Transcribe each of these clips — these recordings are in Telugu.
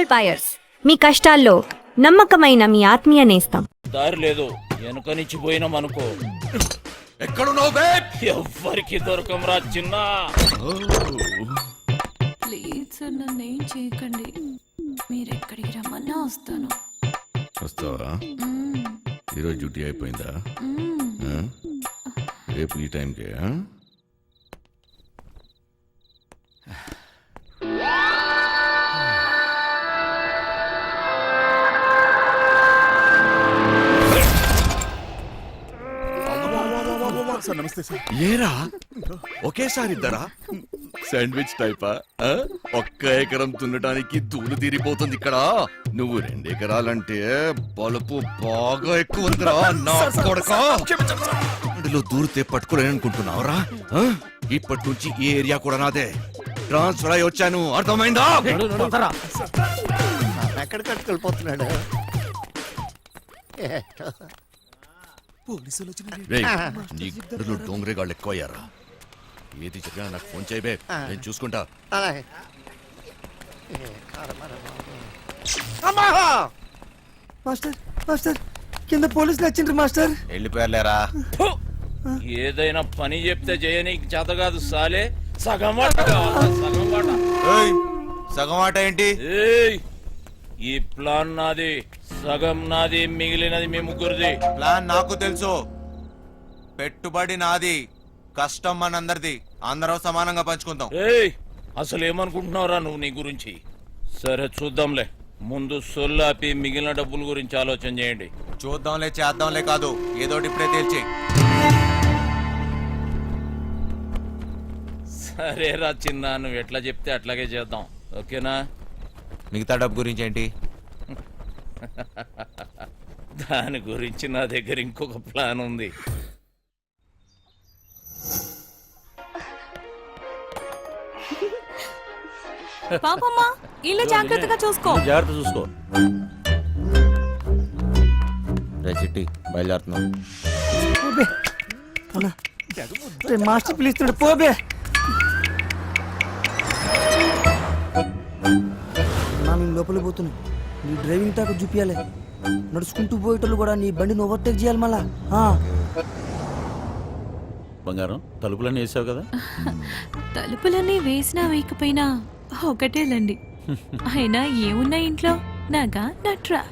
గోల్డ్ బయర్స్, మీ కష్టాల్లో నమ్మకమైన మీ ఆత్మీయ నేస్తం. దారి లేదు, వెనుక నుంచి పోయినాం అనుకో. ఎక్కడున్నావు బే? ఎవ్వరికి దొరకంరా చిన్న. ప్లీజ్ సార్ నన్ను ఏం చేయకండి, మీరు ఎక్కడికి రమ్మన్నా వస్తాను. వస్తావా? ఈరోజు డ్యూటీ అయిపోయిందా? ఆ? రేపు ఈ టైంకే? ఏరా ఒకేసారి ఇద్దరా? శాండ్విచ్ టైపా? ఒక్క ఎకరం దున్నడానికి ధూళి తీరిపోతుంది ఇక్కడ. నువ్వు 2 ఎకరాలంటే బలుపు బాగా ఎక్కువ ఉందిరా నా కొడకా. అందులో దూరితే పట్టుకోలేననుకుంటున్నావురా? ఇప్పటి నుంచి ఈ ఏరియా కూడా నాదే. ట్రాన్స్ఫర్ అయి వచ్చాను, అర్థమైందా? ఎక్కడ కట్టుకెళ్ళిపోతున్నాడు? నీ గుడ్డలు డోంగ్రేగాళ్ళు ఎక్కువ అయ్యారా? ఏది చెప్పినా నాకు ఫోన్ చేయబే, నేను చూసుకుంటా. మాస్టర్ మాస్టర్ కింద పోలీసులు వచ్చిండ్రు మాస్టర్. వెళ్ళిపోయారులేరా. ఏదైనా పని చెప్తే చేయనీకి చేత కాదు సాలే. సగం వాట కావాలా? సగం వాట. సగం ఆట ఏంటి? ఏయ్, ఈ ప్లాన్ నాది, సగం నాది, మిగిలినది మీ ముగ్గురిది. ప్లాన్ నాకు తెలుసు. పెట్టుబడి నాది, కష్టం మనందరిది. అందరం సమానంగా పంచుకుందాం. ఏయ్, అసలు ఏమనుకుంటున్నావురా నువ్వు నీ గురించి? సరే చూద్దాంలే, ముందు సొల్లాపి మిగిలిన డబ్బుల గురించి ఆలోచన చేయండి. చూద్దాంలే చేద్దాంలే కాదు, ఏదోటి ఇప్పుడే తేల్చి. సరేరా చిన్న, నువ్వు ఎట్లా చెప్తే అట్లాగే చేద్దాం, ఓకేనా? మిగతా డబ్బు గురించి ఏంటి? దాని గురించి నా దగ్గర ఇంకొక ప్లాన్ ఉంది. పాపమ్మా, ఇల్లు జాగ్రత్తగా చూసుకో. జాగ్రత్త చూసుకో. రే చిట్టి, బయలుదేరుతున్నాం. మాస్టర్ పిలుస్తున్నాడు, పోబే. నేను లోపల పోతున్నా. నీ డ్రైవింగ్ టాక్ చూపించాలి. నడుచుకుంటూ పోయేటోళ్ళు కూడా నీ బండిని ఓవర్టేక్ చేయాలి మళ్ళా. బంగారం, తలుపులన్నీ వేసావు కదా? తలుపులన్నీ వేసినా వేయకపోయినా ఒకటేలండి. అయినా ఏమున్నా ఇంట్లో నాగా నట్రా.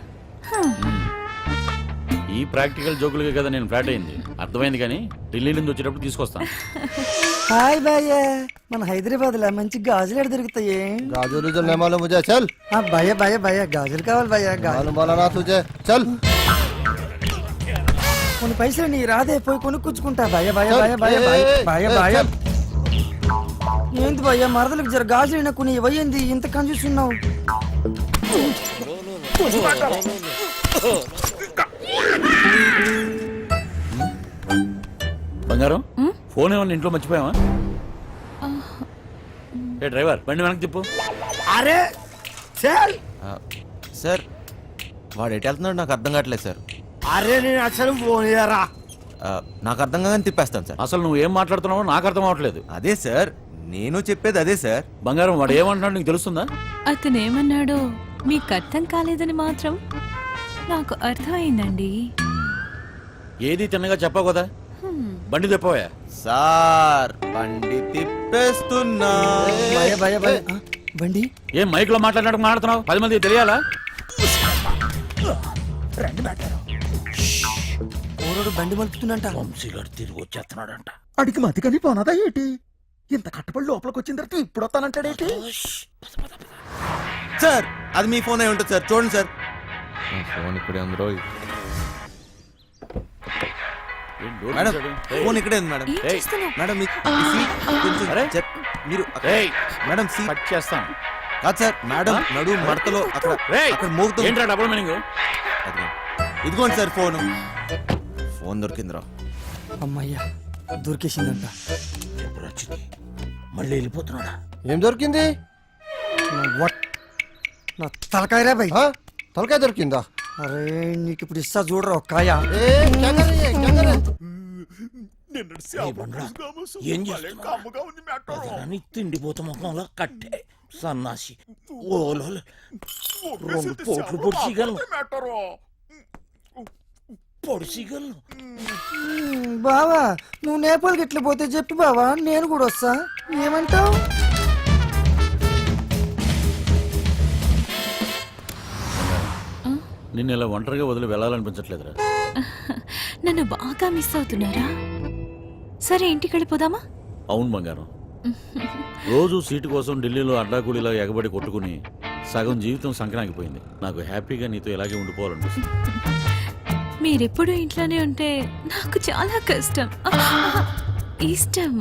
ఈ ప్రాక్టికల్ జోకులుగా కదా నేను ఫ్లాట్ అయింది, అర్థమైంది. కానీ ఢిల్లీ నుంచి వచ్చేటప్పుడు తీసుకొస్తాను. హాయ్ భయ్య, మన హైదరాబాద్ లో మంచి గాజులు ఎక్కడ దొరుకుతాయి? गाजर जो नहीं मालूम मुझे चल। భయ్య భయ్య భయ్య గాజులు కావాలి భయ్య. मालूम बोला ना तुझे चल। కొన్ని పైసలు నీ రాదే, పోయి కొనుక్కుంటా. భయ్య భయ్య భయ్య భయ్య భయ్య భయ్య. ఏంది భయ్య, మరదలకు జర గాజులు కొన్ని ఇవ్వయింది, ఇంత కన్ఫ్యూస్తున్నావు? బంగారం, ఫోన్ ఏమన్నా ఇంట్లో మర్చిపోయావా? ఏ డ్రైవర్, బండి వెనక్కి తిప్పు. అరే చల్. సార్, వాడు ఎటు వెళ్తున్నాడు నాకు అర్థం కావట్లేదు సార్. అరే నేను అసలు ఫోన్ చేయరా. నాకు అర్థం కాగానే తిప్పేస్తాను సార్. అసలు నువ్వు ఏం మాట్లాడుతున్నావో నాకు అర్థం అవట్లేదు. అదే సార్, నేను చెప్పేది అదే సార్. బంగారం, వాడు ఏమంటున్నాడు నీకు తెలుస్తుందా? అతను ఏమన్నాడో మీకు అర్థం కాలేదని మాత్రం నాకు అర్థమైందండి. ఏది తిన్నగా చెప్పావు కదా, బండి తిప్పవా? సార్, బండి తిప్పేస్తున్నా. భయ భయ భయ. బండి ఏం మైక్ లో మాట్లాడినట్టు మాట్లాడుతున్నావు? 10 మంది తెలియాలా? ఓరోడు బండి మలుపుతుందంట. వంశీగాడు తిరిగి వచ్చేస్తున్నాడంట. అడిగి మతికని పోనాదా ఏంటి? ఇంత కట్టబడి లోపలికి వచ్చిన తర్వాత ఇప్పుడు వస్తానంటాడేంటి? సార్, అది మీ ఫోన్ అయి ఉంటుంది సార్, చూడండి సార్. ఫోన్ ఇక్కడే ఉంది రోయ్. మేడం, ఫోన్ ఇక్కడే ఉంది మేడం. ఏం చేస్తున్నావ్? మేడం మీ సీట్ కొంచెం మీరు మేడం సీట్ కట్ చేస్తాను. కాదు సార్, మేడం నడు మడతలో అక్కడ అక్కడ మోగుతుంది. ఏంట్రా డబుల్ మీనింగ్? ఇదిగోండి సార్ ఫోన్. ఫోన్ దొరికిందిరా. అమ్మయ్యా, దొరికేసిందంట. మళ్ళీ వెళ్ళిపోతున్నాడా? ఏం దొరికింది? నా తలకాయరా భయ్. తలకాయ దొరికిందా? అరే నీకు ఇప్పుడు ఇస్తా చూడరా ఒక్కాయ. ఏం చేస్తున్నావు? తిండిపోతా ముఖంలో కట్టే సన్నాసి ఓలో 2 పోట్లు పొడిచిగలను పొడిచిగలను. బావా నువ్వు నేపాల్కి ఎట్లా పోతే చెప్పు బావా, నేను కూడా వస్తా. ఏమంటావు? నిన్ను ఇలా ఒంటరిగా వదిలి వెళ్ళాలనిపించట్లేదురా. నన్ను బాగా మిస్ అవుతున్నారా? సరే ఇంటికి వెళ్ళిపోదామా? అవును బంగారం, రోజు సీటు కోసం ఢిల్లీలో అడ్డాకూడిలా ఎగబడి కొట్టుకుని సగం జీవితం సంక్రాంతిపోయింది. నాకు హ్యాపీగా నీతో ఇలాగే ఉండిపోవాలనిపిస్తుంది. మీరెప్పుడు ఇంట్లోనే ఉంటే నాకు చాలా కష్టం, ఇష్టం.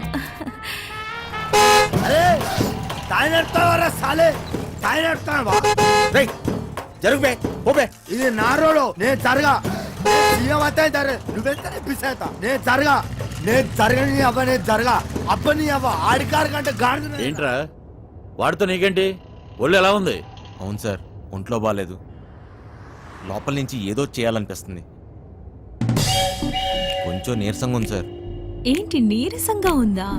జరుగు పోబే, ఇది నా రోడ్. నేను జరగా సీఎం అవుతాయి, నువ్వెంతనే పిస్ అవుతా. నేను జరగా, నేను జరగని అవ్వ, నేను జరగా అబ్బని అవ్వ. ఆడికారు కంటే గాడి ఏంట్రా వాడితో నీకేంటి? ఒళ్ళు ఎలా ఉంది? అవును సార్, ఒంట్లో బాగాలేదు. లోపల నుంచి ఏదో చేయాలనిపిస్తుంది. కొంచెం నీరసంగా ఉంది సార్. ఏంటి నీరసంగా ఉందా?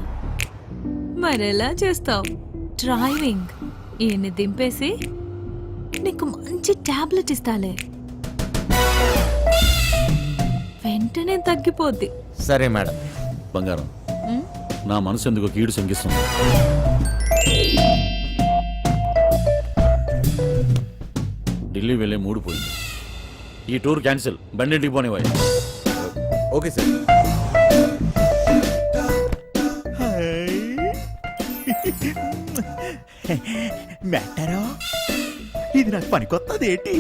మరెలా చేస్తావు? డ్రైవింగ్ ఈయన్ని దింపేసి నీకు మంచి టాబ్లెట్ ఇస్తాలే, వెంటనే తగ్గిపోద్ది. సరే మేడం. బంగారం, నా మనసు ఎందుకు కీడు శంకిస్తుంది. ఢిల్లీ వెళ్ళే మూడు పోయింది. ఈ టూర్ క్యాన్సిల్, బండింటికి పోనివ్వాలి. Okay sir. మెట్టారో ఇది నాకు పనికొత్తది ఏంటి?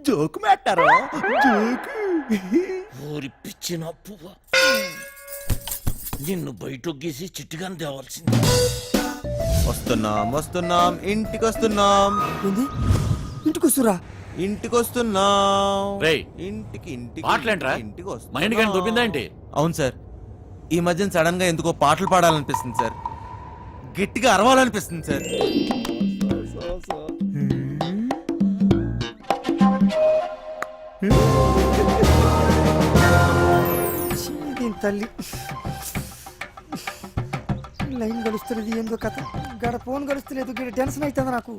జోకు మెట్టారో జోకు. ఊరి పిచ్చిన పువ్వ, నిన్ను బయటొగ్గేసి చిట్టుగాని తేవాల్సింది. వస్తున్నాం ఇంటికి వస్తున్నాం. ఏంది? ఇంటికి వస్తురా? ఇంటికి వస్తున్నాం. రేయ్, ఇంటికి ఇంటికి మాటలేంట్రా? ఇంటికి వస్తున్నాం. మైండ్ కానీ దొబ్బిందా ఏంటి? అవును సార్, ఈ మధ్యన సడన్ గా ఎందుకో పాటలు పాడాలనిపిస్తుంది సార్. గట్టిగా అరవాలనిపిస్తుంది సార్. దీని తల్లి లైన్ గడుస్తున్నది, ఏందో కథ. గడ ఫోన్ గడుస్తలేదు, గడ టెన్షన్ అవుతుంది నాకు.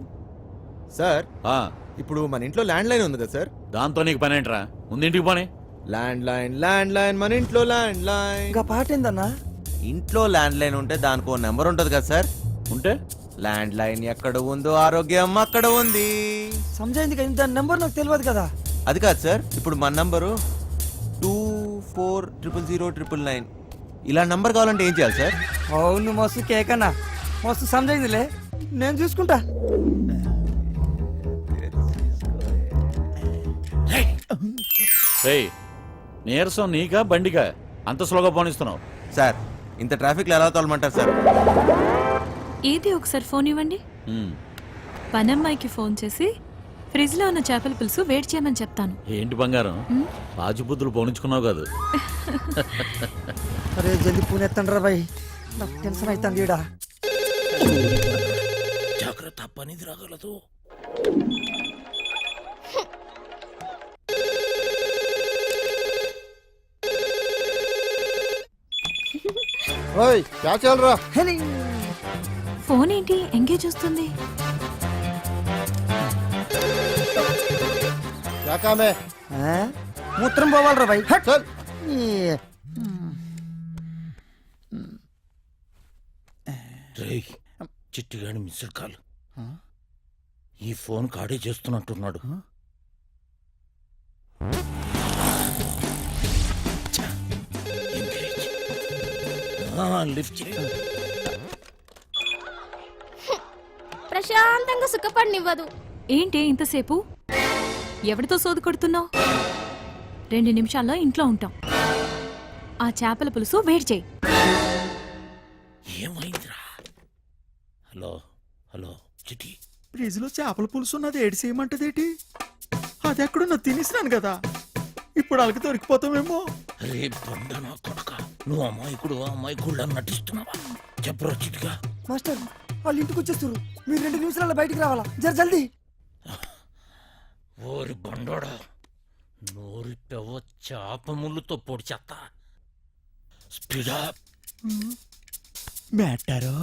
సార్, ఆ, ఇప్పుడు మన ఇంట్లో ల్యాండ్ లైన్ ఉంది కదా సార్? దాంతో నీకు పని ఏంట్రా? ముందు ఇంటికి పోనీ. ల్యాండ్ లైన్ మన ఇంట్లో ల్యాండ్ లైన్. ఇంకా పాట ఏందన్నా? ఇంట్లో ల్యాండ్ లైన్ ఉంటే దానికి నెంబర్ ఉంటది కదా సార్? ఉంటే ల్యాండ్ లైన్ ఎక్కడ ఉందో ఆరోగ్యం అక్కడ ఉంది. సమజైంది కదా, దాని నెంబర్ నాకు తెలియదు కదా. అది కాదు సార్, ఇప్పుడు మన నంబరు 24000999. ఇలా నంబర్ కావాలంటే ఏం చేయాలి సార్? అవును మస్తు కేకన్నా, మస్తు సమజైందిలే, నేను చూసుకుంటా. రేయ్, నీరసం నీకా బండికా? అంత స్లోగా పోనిస్తున్నావు. సార్, ఇంత ట్రాఫిక్ లో ఎలా తోలమంటారు సార్? ఏది ఒకసారి ఫోన్ ఇవ్వండి. ఉమ్, పనమ్మాయికి ఫోన్ చేసి ఫ్రిడ్జ్ లో ఉన్న చేపల పులుసు వేడి చేయమని చెప్తాను. ఏంటి బంగారం, రాజుబుద్ధులు పోనించుకున్నావు కాదు? అరే జల్ది పూణె ఎత్తండి రా బాయ్, నాకు టెన్షన్ అవుతుంది ఈడ. జాగ్రత్త, పనిది రాగలదు. ఓయ్ క్యా చల్ రా? హెలి. ఫోన్ ఏంటి ఎంగేజ్ వస్తుంది? క్యా కామ్ హై? ఆ? మూత్రం పోవాలరా బాయ్. హట్. చల్. ఈ- రేయ్, చిట్టిగాని మిస్డ్ కాల్. ఈ ఫోన్ కాడే చేస్తున్నట్టున్నాడు. ఛ, ఎంగేజ్. లిఫ్ట్ చేయి. ప్రశాంతంగా సుఖపడినివ్వదు. ఏంటి ఇంతసేపు? ఎవరితో సోది కొడుతున్నావు? 2 నిమిషాల్లో ఇంట్లో ఉంటాం. ఆ చేపల పులుసు వేడి చేయి. ఏమైందిరా? హలో హలో చిట్టి, ఫ్రిడ్జ్ లో చేపల పులుసు ఉన్నది ఏడు చేయమంటదేటి? అది ఎక్కడున్నా తినేసినాను కదా, ఇప్పుడు అలకి దొరికిపోతామేమో. రే బండ నా కొడక, నువ్వు అమ్మాయికుడు నటిస్తున్నావా? చెప్పరా చిట్టిగా. మాస్టర్ వాళ్ళు ఇంటికి వచ్చేస్తారు, మీరు 2 నిమిషాలలో బయటికి రావాలా, జర జల్దీ. ఓరి బండోడా, నోరి పెవ చేప ముళ్ళుతో పొడి చెత్త. స్పీడా. మెట్టారో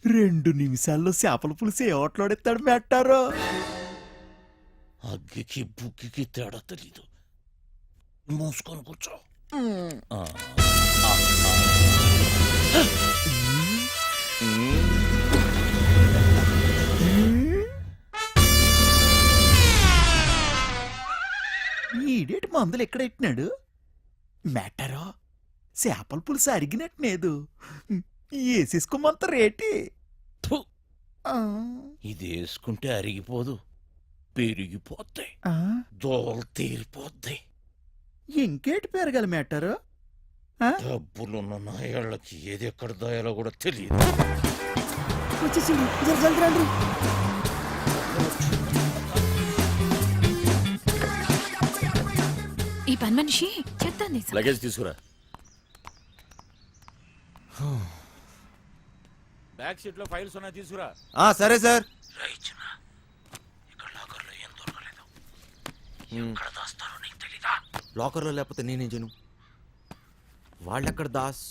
2 నిమిషాల్లో చేపల పులుసు ఏ ఓట్లాడెత్తాడు మెట్టారో. అగ్గికి బుగ్గికి తేడా తెలీదు. మూసుకొని కూర్చో. ఈడేటి మందులు ఎక్కడెట్టినాడు మెట్టారో. చేపల పులుసు అరిగినట్టునేదు వేసేసుకోమంత రేటి. థు. ఇది వేసుకుంటే అరిగిపోదు, పెరిగిపోతాయి, దోలు తీరిపోద్ది. ఇంకేటి పెరగాలి మెట్టారో. డబ్బులున్న నాయాళ్ళకి ఏది ఎక్కడ దాయాలో కూడా తెలియదు. వచ్చేసిండు జర జల్ది రండి. ఈ పని మనిషి చెప్తాను లగేజ్ తీసుకురా. బ్యాక్ సీట్ లో ఫైల్స్ ఉన్నాయి, తీసుకురా. సరే సార్. లాకర్లో లేకపోతే నేనేం చేయను. వాళ్ళెక్కడ దాస్